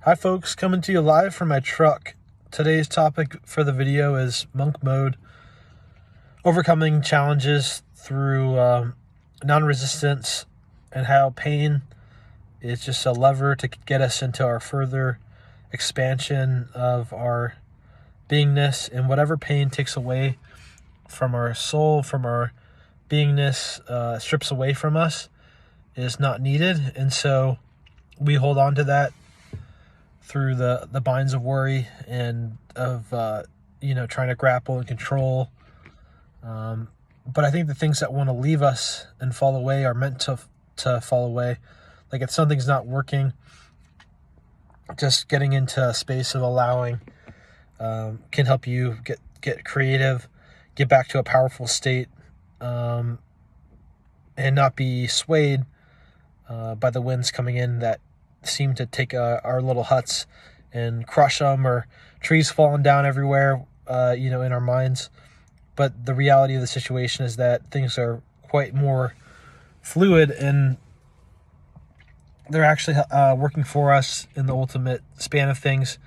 Hi folks, coming to you live from my truck. Today's topic for the video is monk mode, overcoming challenges through non-resistance, and how pain is just a lever to get us into our further expansion of our beingness, and whatever pain takes away from our soul, from our beingness, strips away from us, is not needed. And so we hold on to that through the binds of worry and of trying to grapple and control. But I think the things that want to leave us and fall away are meant to fall away. Like if something's not working, just getting into a space of allowing can help you get creative, get back to a powerful state, and not be swayed by the winds coming in that seem to take our little huts and crush them, or trees falling down everywhere, in our minds. But the reality of the situation is that things are quite more fluid, and they're actually working for us in the ultimate span of things.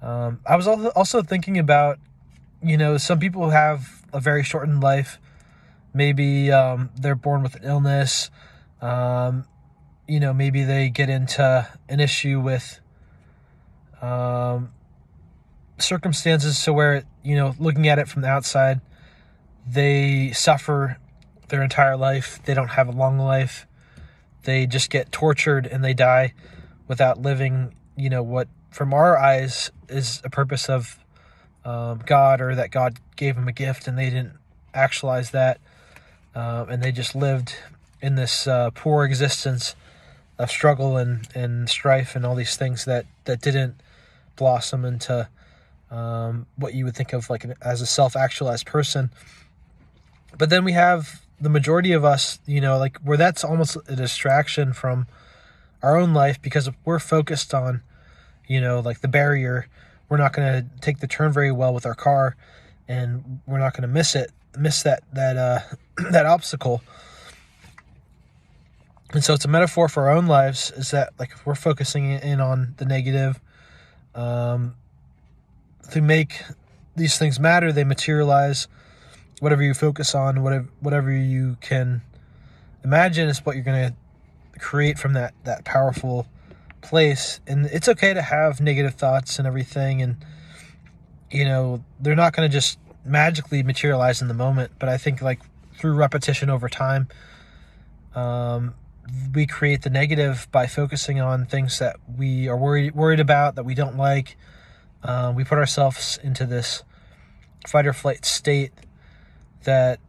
I was also thinking about, some people have a very shortened life. Maybe they're born with an illness. Maybe they get into an issue with circumstances so where, looking at it from the outside, they suffer their entire life. They don't have a long life. They just get tortured and they die without living, what from our eyes is a purpose of God, or that God gave them a gift and they didn't actualize that. And they just lived in this poor existence of struggle and strife and all these things that didn't blossom into what you would think of like as a self-actualized person. But then we have the majority of us, where that's almost a distraction from our own life, because if we're focused on, like the barrier, we're not going to take the turn very well with our car, and we're not going to miss that that obstacle. And so it's a metaphor for our own lives, is that like if we're focusing in on the negative, to make these things matter, they materialize. Whatever you focus on, whatever you can imagine is what you're going to create from that powerful place. And it's okay to have negative thoughts and everything, and they're not going to just magically materialize in the moment. But I think like through repetition over time, we create the negative by focusing on things that we are worried about, that we don't like. We put ourselves into this fight or flight state that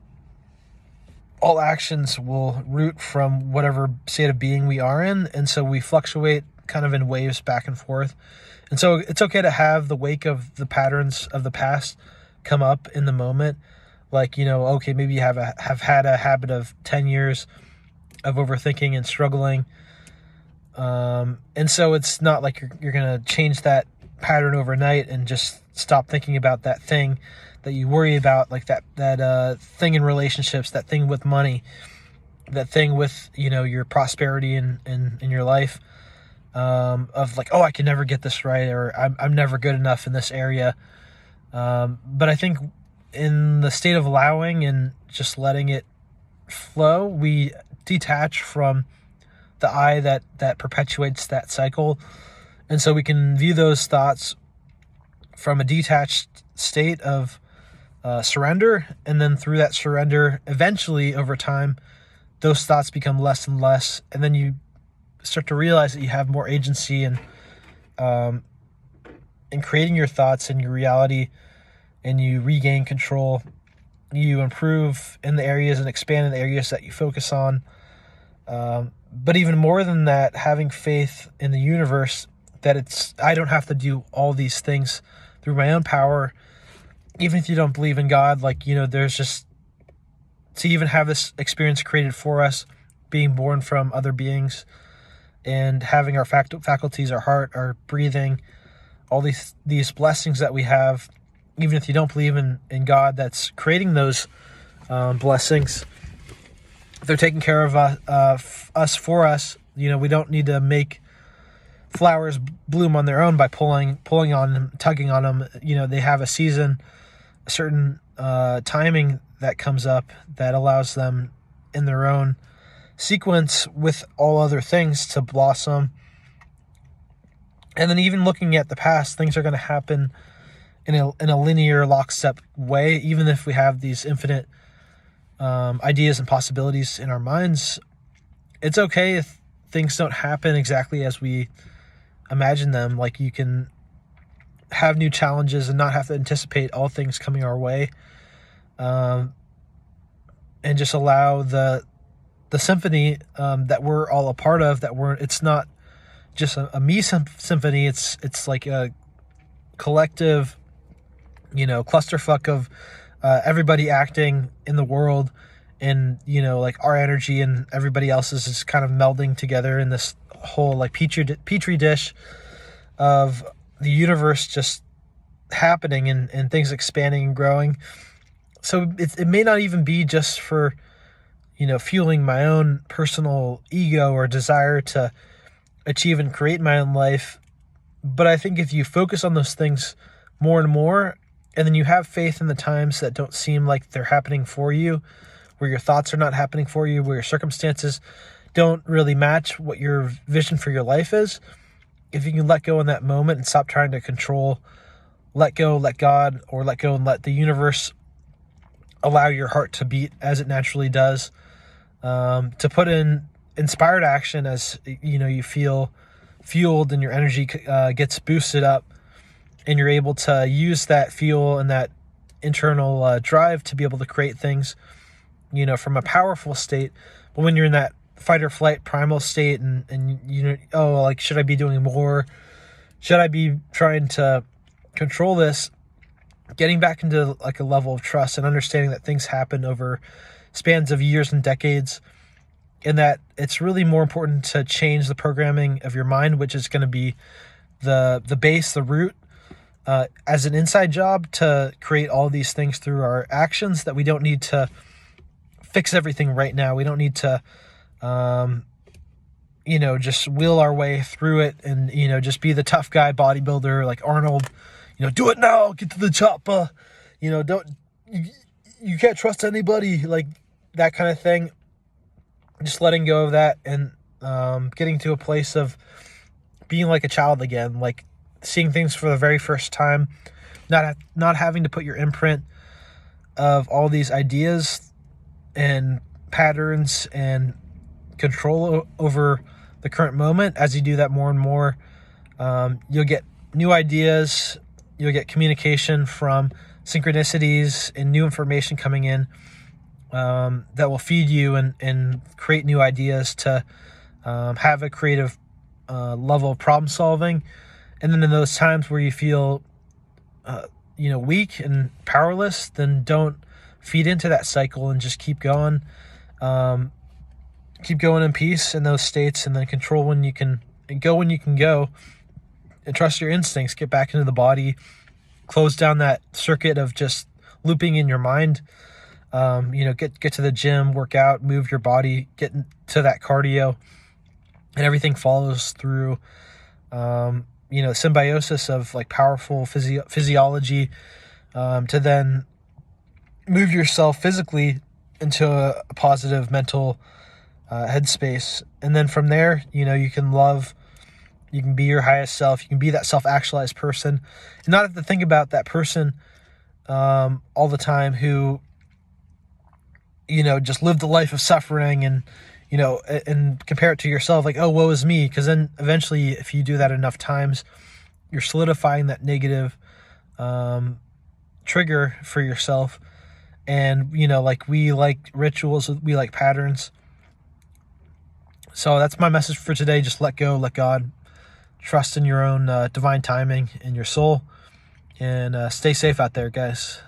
all actions will root from whatever state of being we are in. And so we fluctuate kind of in waves back and forth. And so it's okay to have the wake of the patterns of the past come up in the moment. Like, okay, maybe you have had a habit of 10 years of overthinking and struggling. And so it's not like you're going to change that pattern overnight and just stop thinking about that thing that you worry about, like that thing in relationships, that thing with money, that thing with, your prosperity in your life, of like, oh, I can never get this right, or I'm never good enough in this area. But I think in the state of allowing and just letting it flow, we detach from the I that perpetuates that cycle. And so we can view those thoughts from a detached state of surrender. And then through that surrender, eventually over time, those thoughts become less and less. And then you start to realize that you have more agency in creating your thoughts and your reality, and you regain control. You improve in the areas and expand in the areas that you focus on. But even more than that, having faith in the universe, that I don't have to do all these things through my own power. Even if you don't believe in God, there's just to even have this experience created for us, being born from other beings and having our faculties, our heart, our breathing, all these blessings that we have, even if you don't believe in God that's creating those blessings, they're taking care of us for us. We don't need to make flowers bloom on their own by pulling on them, tugging on them. They have a season, a certain timing that comes up that allows them in their own sequence with all other things to blossom. And then even looking at the past, things are going to happen in a linear lockstep way. Even if we have these infinite ideas and possibilities in our minds, it's okay if things don't happen exactly as we imagine them. Like, you can have new challenges and not have to anticipate all things coming our way, and just allow the symphony that we're all a part of, it's not just a me symphony, it's like a collective, clusterfuck of everybody acting in the world, and like our energy and everybody else's is kind of melding together in this whole like petri dish of the universe just happening, and things expanding and growing. So it may not even be just for fueling my own personal ego or desire to achieve and create my own life. But I think if you focus on those things more and more, and then you have faith in the times that don't seem like they're happening for you, where your thoughts are not happening for you, where your circumstances don't really match what your vision for your life is, if you can let go in that moment and stop trying to control, let go, let God, or let go and let the universe allow your heart to beat as it naturally does, to put in inspired action as you feel fueled and your energy gets boosted up, and you're able to use that fuel and that internal drive to be able to create things from a powerful state. But when you're in that fight or flight primal state, and like, should I be doing more, should I be trying to control this, getting back into like a level of trust and understanding that things happen over spans of years and decades, and that it's really more important to change the programming of your mind, which is going to be the base, the root, as an inside job to create all these things through our actions, that we don't need to fix everything right now. We don't need to, just will our way through it and, just be the tough guy bodybuilder like Arnold, do it now, get to the chopper, you can't trust anybody, like that kind of thing. Just letting go of that and getting to a place of being like a child again, like seeing things for the very first time, not having to put your imprint of all these ideas and patterns and control over the current moment. As you do that more and more, you'll get new ideas, you'll get communication from synchronicities and new information coming in, that will feed you and create new ideas to have a creative level of problem solving. And then in those times where you feel weak and powerless, then don't feed into that cycle and just keep going. Keep going in peace in those states, and then control when you can, and go when you can go, and trust your instincts. Get back into the body, close down that circuit of just looping in your mind. Get to the gym, work out, move your body, get into that cardio, and everything follows through, symbiosis of like powerful physiology, to then move yourself physically into a positive mental headspace. And then from there, you can love, you can be your highest self, you can be that self-actualized person, and not have to think about that person all the time who just lived a life of suffering and compare it to yourself, like, oh, woe is me. Because then eventually, if you do that enough times, you're solidifying that negative trigger for yourself. And like, we like rituals, we like patterns. So that's my message for today. Just let go, let God, trust in your own divine timing in your soul, and stay safe out there, guys.